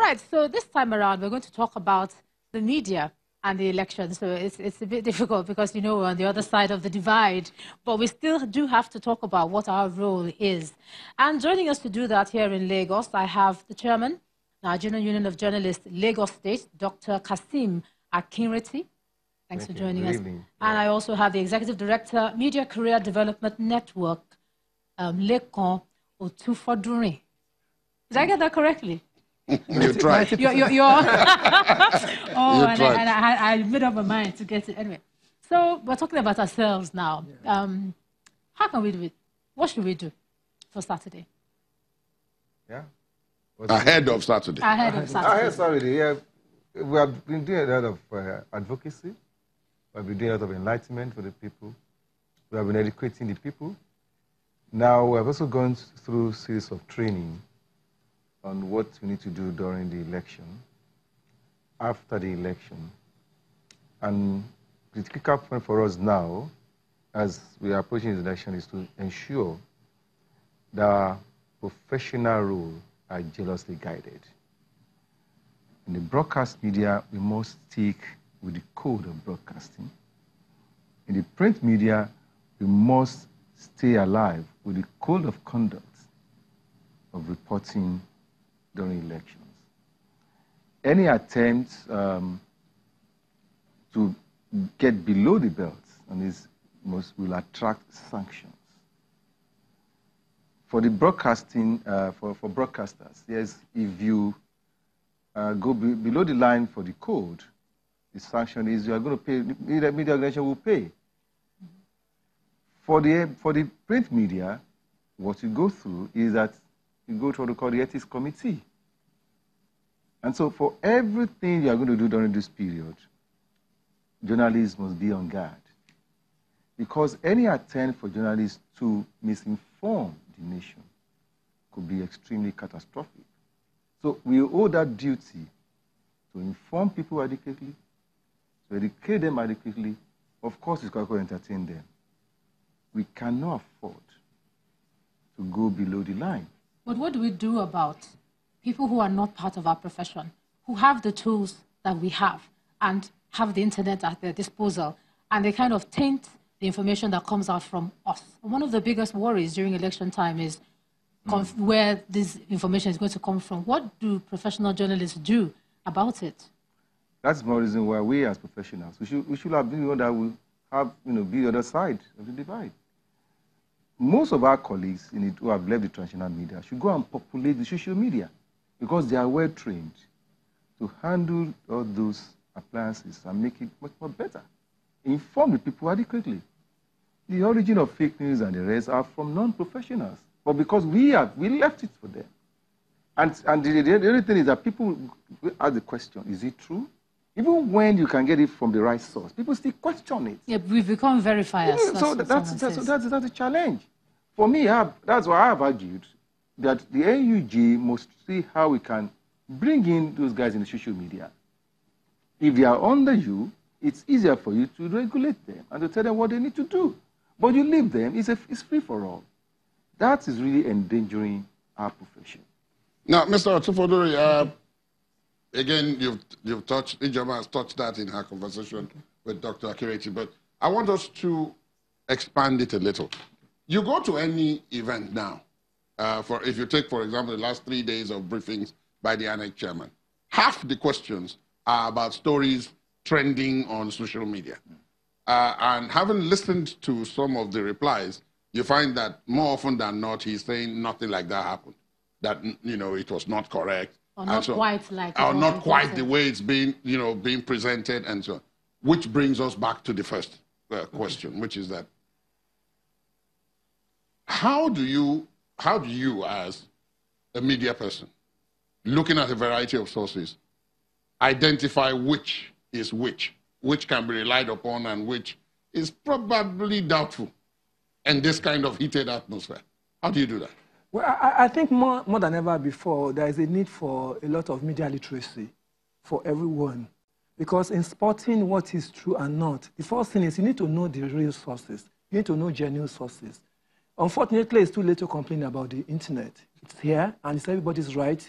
right, so this time around, we're going to talk about the media and the election. So it's a bit difficult because, you know, we're on the other side of the divide, but we still do have to talk about what our role is. And joining us to do that here in Lagos, I have the chairman, Nigerian Union of Journalists, Lagos State, Dr. Kasim Akinreti. Thanks for joining us. And I also have the Executive Director, Media Career Development Network, Lekan Otufodunrin. Did I get that correctly? You tried. You're oh, and I made up my mind to get it. Anyway, so we're talking about ourselves now. How can we do it? What should we do for Saturday? Yeah. Ahead of Saturday. Ahead of Saturday. Yeah. We have been doing a lot of advocacy. We have been doing a lot of enlightenment for the people. We have been educating the people. Now, we have also gone through a series of training on what we need to do during the election, after the election. And the critical point for us now, as we are approaching the election, is to ensure that professional roles are jealously guided. In the broadcast media, we must stick with the code of broadcasting. In the print media, we must stay alive with the code of conduct of reporting during elections. Any attempt to get below the belt on this will attract sanctions. For the broadcasting, for broadcasters, yes, if you go below the line for the code, the sanction is you are going to pay, the media organization will pay. For the print media, what you go through is that you go to what we call the ethics committee. And so for everything you are going to do during this period, journalists must be on guard. Because any attempt for journalists to misinform the nation could be extremely catastrophic. So we owe that duty to inform people adequately, to educate them adequately. Of course, it's got to entertain them. We cannot afford to go below the line. But what do we do about people who are not part of our profession, who have the tools that we have and have the internet at their disposal, and they kind of taint the information that comes out from us? One of the biggest worries during election time is where this information is going to come from. What do professional journalists do about it? That's one reason why we as professionals, we should have been the one that will have, be the other side of the divide. Most of our colleagues in it who have left the traditional media should go and populate the social media because they are well trained to handle all those appliances and make it much more better. Inform the people adequately. The origin of fake news and the rest are from non-professionals, but because we left it for them. And the other thing is that people ask the question, is it true? Even when you can get it from the right source, people still question it. Yeah, we've become verifiers. Yeah, so that's a challenge. For me, that's why I have argued that the NUJ must see how we can bring in those guys in the social media. If they are under you, it's easier for you to regulate them and to tell them what they need to do. But you leave them, it's free for all. That is really endangering our profession. Now, Mr. Otufodunrin, again, you've touched, Ijoma has touched that in her conversation with Dr. Akinreti, but I want us to expand it a little. You go to any event now, if you take, for example, the last 3 days of briefings by the ANEC chairman, half the questions are about stories trending on social media. And having listened to some of the replies, you find that more often than not, he's saying nothing like that happened, that, it was not correct. Or not quite like or not quite the way it's being, being presented and so on. Which brings us back to the first question, which is that how do you, as a media person, looking at a variety of sources, identify which is which can be relied upon and which is probably doubtful in this kind of heated atmosphere? How do you do that? Well, I think more than ever before, there is a need for a lot of media literacy for everyone. Because in spotting what is true and not, the first thing is you need to know the real sources. You need to know genuine sources. Unfortunately, it's too late to complain about the internet. It's here, and it's everybody's right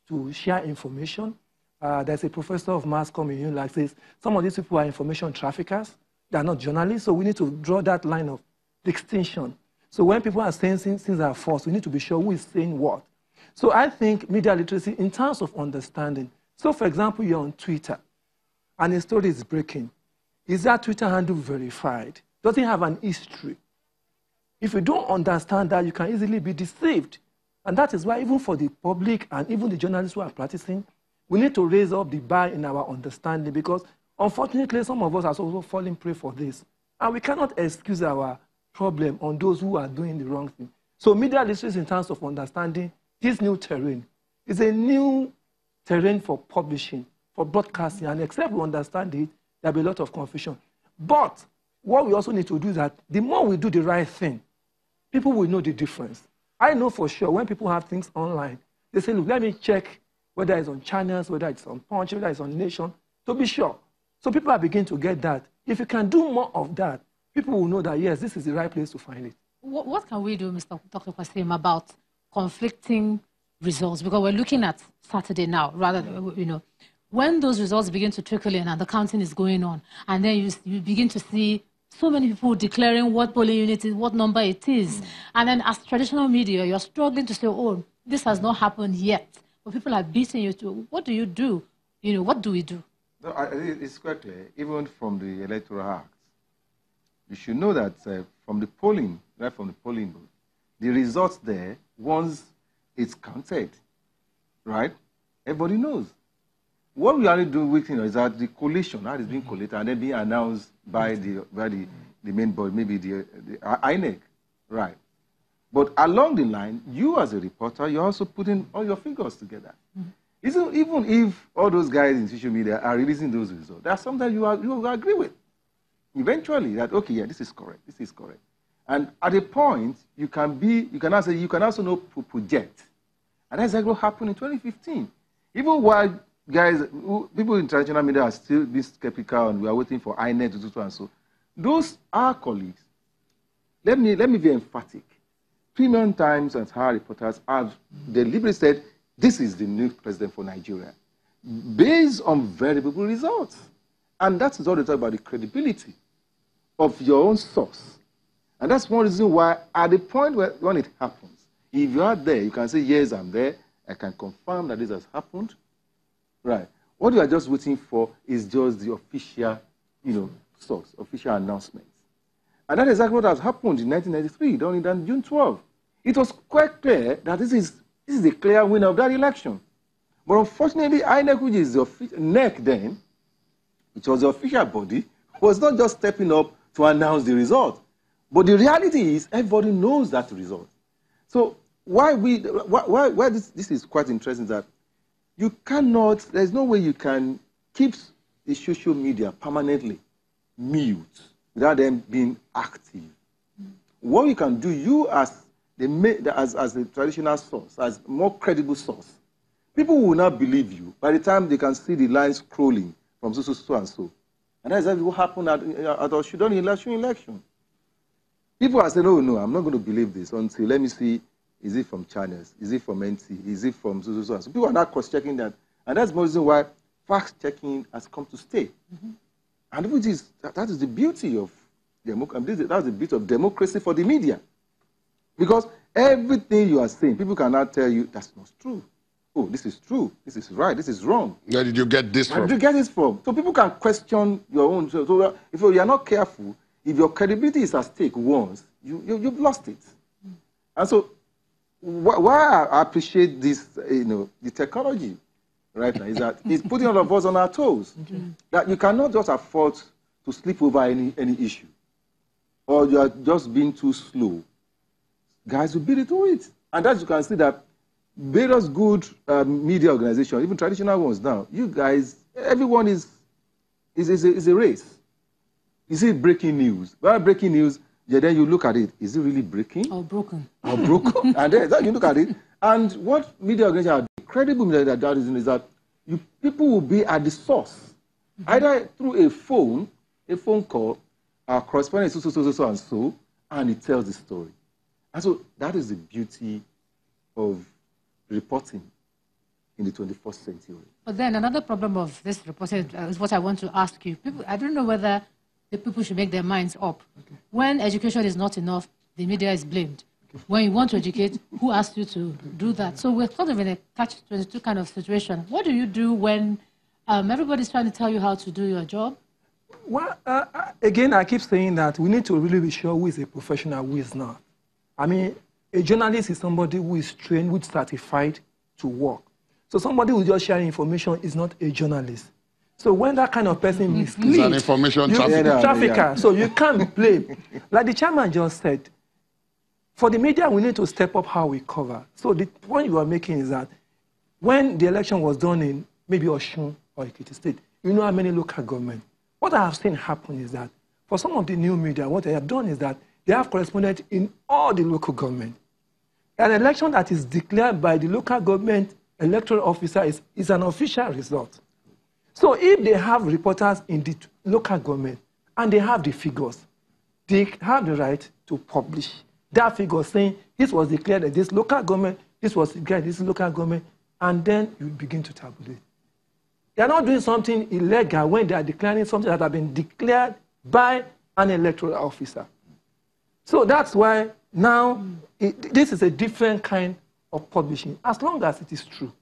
to share information. There's a professor of mass communication like says, some of these people are information traffickers. They are not journalists, so we need to draw that line of distinction. So when people are saying things are false, we need to be sure who is saying what. So I think media literacy in terms of understanding. So for example, you're on Twitter, and a story is breaking. Is that Twitter handle verified? Does it have an history? If you don't understand that, you can easily be deceived. And that is why even for the public and even the journalists who are practicing, we need to raise up the bar in our understanding because unfortunately, some of us are also falling prey for this. And we cannot excuse our problem on those who are doing the wrong thing. So media literacy in terms of understanding this new terrain is a new terrain for publishing, for broadcasting, and except we understand it, there'll be a lot of confusion. But what we also need to do is that the more we do the right thing, people will know the difference. I know for sure when people have things online, they say, look, let me check whether it's on channels, whether it's on Punch, whether it's on Nation, to be sure. So people are beginning to get that. If you can do more of that, people will know that, yes, this is the right place to find it. What can we do, Dr. Kwasim, about conflicting results? Because we're looking at Saturday now, rather than, when those results begin to trickle in and the counting is going on, and then you begin to see so many people declaring what polling unit is, what number it is. And then as traditional media, you're struggling to say, oh, this has not happened yet. But people are beating you to, what do you do? What do we do? No, it's quite clear, even from the Electoral Act. You should know that from the polling, right from the polling booth, the results there, once it's counted, right, everybody knows. What we only do with is that the collation, that is being collated and then being announced by the main body, maybe the INEC, right? But along the line, you as a reporter, you're also putting all your figures together. Even if all those guys in social media are releasing those results, there are sometimes you agree with. Eventually, that okay, yeah, this is correct, this is correct. And at a point, you can also know project. And that's exactly what happened in 2015. Even while people in traditional media are still being skeptical and we are waiting for INET to do so and so, those our colleagues, let me be emphatic. Premium Times and our reporters have deliberately said, this is the new president for Nigeria, based on variable results. And that is all they talk about, the credibility of your own source. And that's one reason why, at the point when it happens, if you are there, you can say, yes, I'm there. I can confirm that this has happened. Right. What you are just waiting for is just the official, source, official announcements. And that is exactly what has happened in 1993, done in June 12. It was quite clear that this is the clear winner of that election. But unfortunately, INEC, which is the NEC then, which was the official body, was not just stepping up to announce the result. But the reality is, everybody knows that result. So why this is quite interesting that you cannot, there's no way you can keep the social media permanently mute without them being active. What you can do, you as the traditional source, as more credible source, people will not believe you by the time they can see the lines scrolling from so and so. And that's exactly what happened at our Sudan election. People are saying, oh no, I'm not going to believe this until let me see, is it from channels? Is it from NT? Is it from so and so? People are not cross-checking that. And that's the reason why fact-checking has come to stay. And that is the beauty of democracy. That's the beauty of democracy for the media. Because everything you are saying, people cannot tell you that's not true. Oh, this is true. This is right. This is wrong. Where did you get this from? Where did you get this from? So people can question your own. So if you are not careful, if your credibility is at stake once, you've lost it. And so why I appreciate this, the technology right now is that it's putting all of us on our toes. That you cannot just afford to slip over any issue. Or you are just being too slow. Guys will beat it to it. And as you can see that various good media organizations, even traditional ones now, you guys, everyone is a race. You see breaking news. When breaking news, then you look at it. Is it really breaking? Or broken. Or broken. And then you look at it. And what media organizations are credible media that is that people will be at the source. Either through a phone call, corresponding so and so, and it tells the story. And so that is the beauty of reporting. in the 21st century. But then another problem of this report is what I want to ask you. People, I don't know whether the people should make their minds up. Okay. When education is not enough, the media is blamed. Okay. When you want to educate, who asked you to do that? So we're sort of in a catch-22 kind of situation. What do you do when everybody's trying to tell you how to do your job? Well, again, I keep saying that we need to really be sure who is a professional, who is not. I mean, a journalist is somebody who is trained, who is certified to work. So somebody who just sharing information is not a journalist. So when that kind of person misleads, it's an information trafficker. Yeah. So you can't blame. Like the chairman just said, for the media, we need to step up how we cover. So the point you are making is that when the election was done in maybe Osun or Ekiti State, you know how many local governments. What I have seen happen is that for some of the new media, what they have done is that they have correspondents in all the local government. An election that is declared by the local government electoral officer is an official result. So if they have reporters in the local government and they have the figures, they have the right to publish that figure saying this was declared at this local government, this was declared at this local government, and then you begin to tabulate. They are not doing something illegal when they are declaring something that has been declared by an electoral officer. So that's why now this is a different kind of publishing, as long as it is true.